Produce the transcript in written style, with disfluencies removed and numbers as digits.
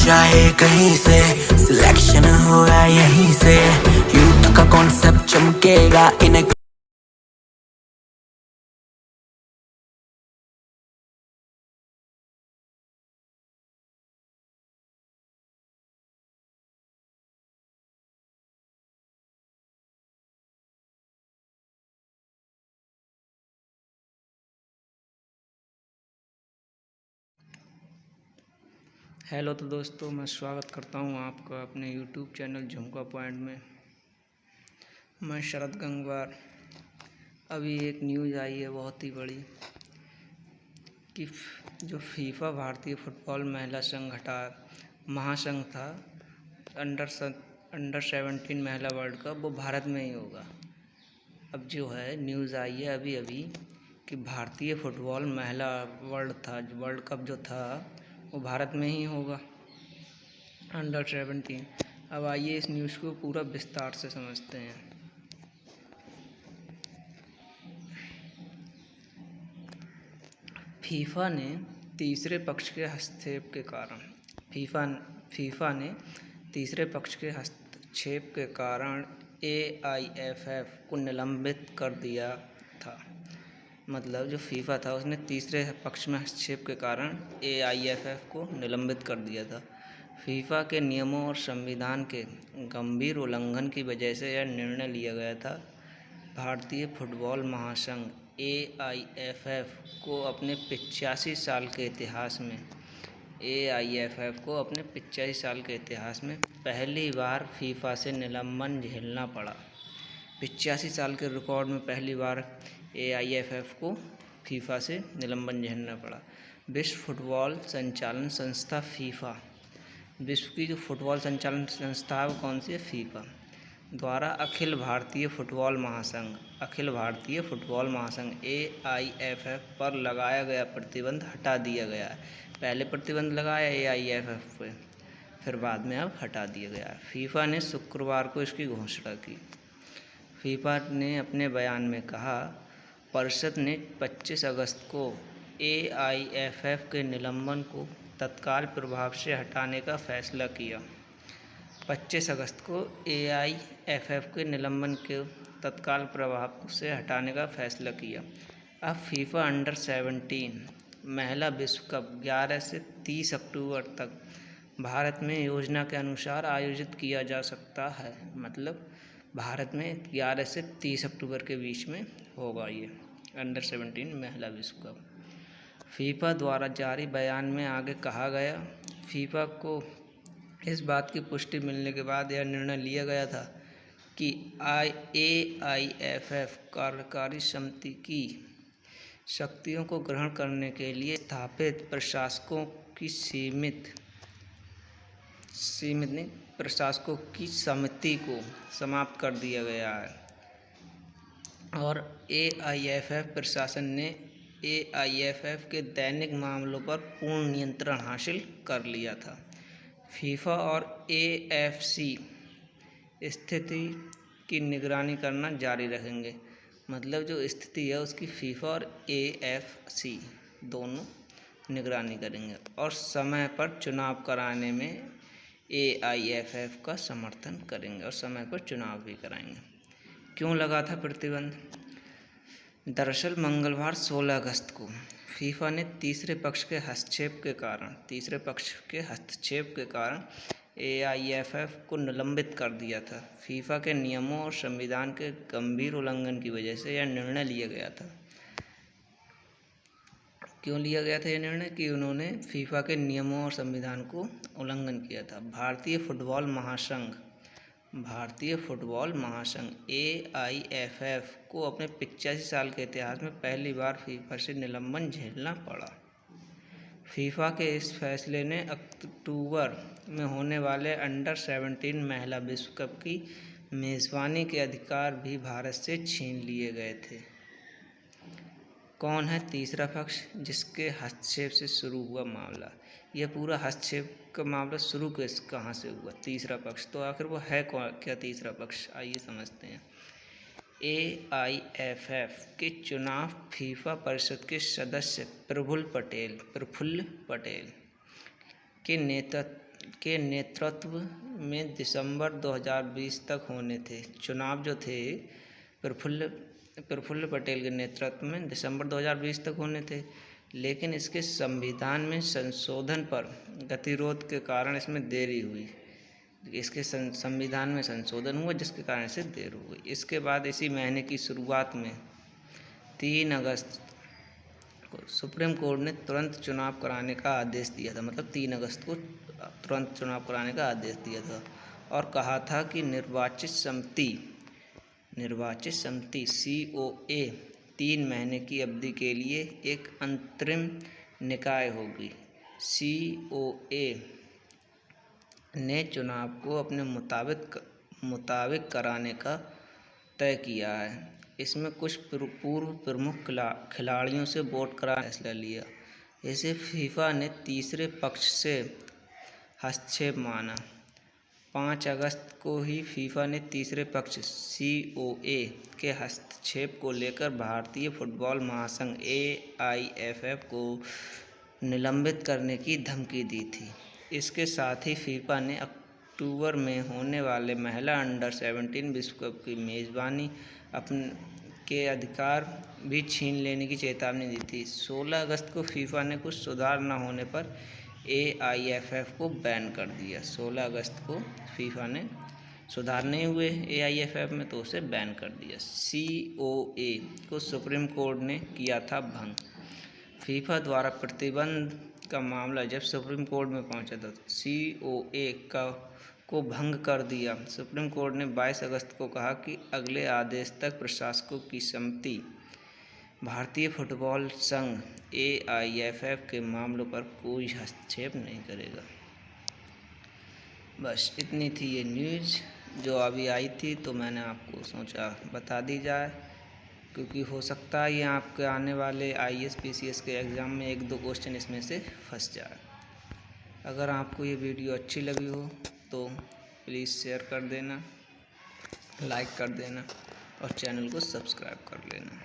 जाए कहीं से, सिलेक्शन होगा यहीं से, यूथ का कॉन्सेप्ट चमकेगा इन्हें। हेलो तो दोस्तों, मैं स्वागत करता हूं आपका अपने यूट्यूब चैनल झुमका पॉइंट में। मैं शरद गंगवार। अभी एक न्यूज़ आई है बहुत ही बड़ी कि जो फीफा भारतीय फुटबॉल महिला संघ महासंघ था, अंडर 17 महिला वर्ल्ड कप, वो भारत में ही होगा। अब जो है न्यूज़ आई है अभी अभी कि भारतीय फुटबॉल महिला वर्ल्ड कप जो था वो भारत में ही होगा, अंडर 17। अब आइए इस न्यूज़ को पूरा विस्तार से समझते हैं। फीफा ने तीसरे पक्ष के हस्तक्षेप के कारण AIFF को निलंबित कर दिया था। मतलब जो फीफा था उसने तीसरे पक्ष में हस्तक्षेप के कारण AIFF को निलंबित कर दिया था। फीफा के नियमों और संविधान के गंभीर उल्लंघन की वजह से यह निर्णय लिया गया था। भारतीय फुटबॉल महासंघ AIFF को अपने 85 साल के इतिहास में पहली बार फीफा से निलंबन झेलना पड़ा। 85 साल के रिकॉर्ड में पहली बार AIFF को फीफा से निलंबन झेलना पड़ा। विश्व फुटबॉल संचालन संस्था फीफा, विश्व की जो फुटबॉल संचालन संस्था है वो कौन सी है? फीफा द्वारा अखिल भारतीय फुटबॉल महासंघ AIFF पर लगाया गया प्रतिबंध हटा दिया गया है। पहले प्रतिबंध लगाया AIFF पे, फिर बाद में अब हटा दिया गया है। फीफा ने शुक्रवार को इसकी घोषणा की। फीफा ने अपने बयान में कहा, परिषद ने 25 अगस्त को AIFF के निलंबन को तत्काल प्रभाव से हटाने का फैसला किया। 25 अगस्त को AIFF के निलंबन के तत्काल प्रभाव से हटाने का फैसला किया। अब फीफा अंडर 17 महिला विश्व कप 11 से 30 अक्टूबर तक भारत में योजना के अनुसार आयोजित किया जा सकता है। मतलब भारत में 11 से 30 अक्टूबर के बीच में होगा ये अंडर 17 महिला विश्व कप। फीफा द्वारा जारी बयान में आगे कहा गया, फीफा को इस बात की पुष्टि मिलने के बाद यह निर्णय लिया गया था कि AIFF कार्यकारी समिति की शक्तियों को ग्रहण करने के लिए स्थापित प्रशासकों की समिति को समाप्त कर दिया गया है और AIFF प्रशासन ने AIFF के दैनिक मामलों पर पूर्ण नियंत्रण हासिल कर लिया था। फीफा और AFC स्थिति की निगरानी करना जारी रखेंगे। मतलब जो स्थिति है उसकी फीफा और AFC दोनों निगरानी करेंगे और समय पर चुनाव कराने में AIFF का समर्थन करेंगे और समय पर चुनाव भी कराएंगे। क्यों लगा था प्रतिबंध? दरअसल मंगलवार 16 अगस्त को फीफा ने तीसरे पक्ष के हस्तक्षेप के कारण AIFF को निलंबित कर दिया था। फीफा के नियमों और संविधान के गंभीर उल्लंघन की वजह से यह निर्णय लिया गया था। क्यों लिया गया था यह निर्णय? कि उन्होंने फीफा के नियमों और संविधान को उल्लंघन किया था। भारतीय फुटबॉल महासंघ AIFF को अपने 85 साल के इतिहास में पहली बार फीफा से निलंबन झेलना पड़ा। फीफा के इस फैसले ने अक्टूबर में होने वाले अंडर 17 महिला विश्व कप की मेज़बानी के अधिकार भी भारत से छीन लिए गए थे। कौन है तीसरा पक्ष जिसके हस्तक्षेप से शुरू हुआ मामला? यह पूरा हस्तक्षेप का मामला शुरू कहाँ से हुआ? तीसरा पक्ष। तो आखिर वो है क्या तीसरा पक्ष? आइए समझते हैं। AIFF के चुनाव फीफा परिषद के सदस्य प्रफुल्ल पटेल के के नेतृत्व में दिसंबर 2020 तक होने थे। चुनाव जो थे प्रफुल्ल पटेल के नेतृत्व में दिसंबर 2020 तक होने थे, लेकिन इसके संविधान में संशोधन पर गतिरोध के कारण इसमें देरी हुई। इसके संविधान में संशोधन हुआ जिसके कारण से देर हो गई। इसके बाद इसी महीने की शुरुआत में 3 अगस्त को सुप्रीम कोर्ट ने तुरंत चुनाव कराने का आदेश दिया था। मतलब 3 अगस्त को तुरंत चुनाव कराने का आदेश दिया था और कहा था कि निर्वाचित समिति COA 3 महीने की अवधि के लिए एक अंतरिम निकाय होगी। COA ने चुनाव को अपने मुताबिक कराने का तय किया है। इसमें कुछ पूर्व प्रमुख खिलाड़ियों से वोट कराने का फैसला लिया। इसे फीफा ने तीसरे पक्ष से हस्तक्षेप माना। 5 अगस्त को ही फीफा ने तीसरे पक्ष COA के हस्तक्षेप को लेकर भारतीय फुटबॉल महासंघ AIFF को निलंबित करने की धमकी दी थी। इसके साथ ही फीफा ने अक्टूबर में होने वाले महिला अंडर-17 विश्व कप की मेज़बानी के अधिकार भी छीन लेने की चेतावनी दी थी। 16 अगस्त को फीफा ने कुछ सुधार न होने पर AIFF को बैन कर दिया। 16 अगस्त को फीफा ने सुधार नहीं हुए AIFF में तो उसे बैन कर दिया। COA को सुप्रीम कोर्ट ने किया था भंग। फीफा द्वारा प्रतिबंध का मामला जब सुप्रीम कोर्ट में पहुंचा था तो COA को भंग कर दिया। सुप्रीम कोर्ट ने 22 अगस्त को कहा कि अगले आदेश तक प्रशासकों की समिति भारतीय फुटबॉल संघ AIFF के मामलों पर कोई हस्तक्षेप नहीं करेगा। बस इतनी थी ये न्यूज़ जो अभी आई थी, तो मैंने आपको सोचा बता दी जाए, क्योंकि हो सकता है ये आपके आने वाले IAS PCS के एग्ज़ाम में 1-2 क्वेश्चन इसमें से फंस जाए। अगर आपको ये वीडियो अच्छी लगी हो तो प्लीज़ शेयर कर देना, लाइक कर देना और चैनल को सब्सक्राइब कर लेना।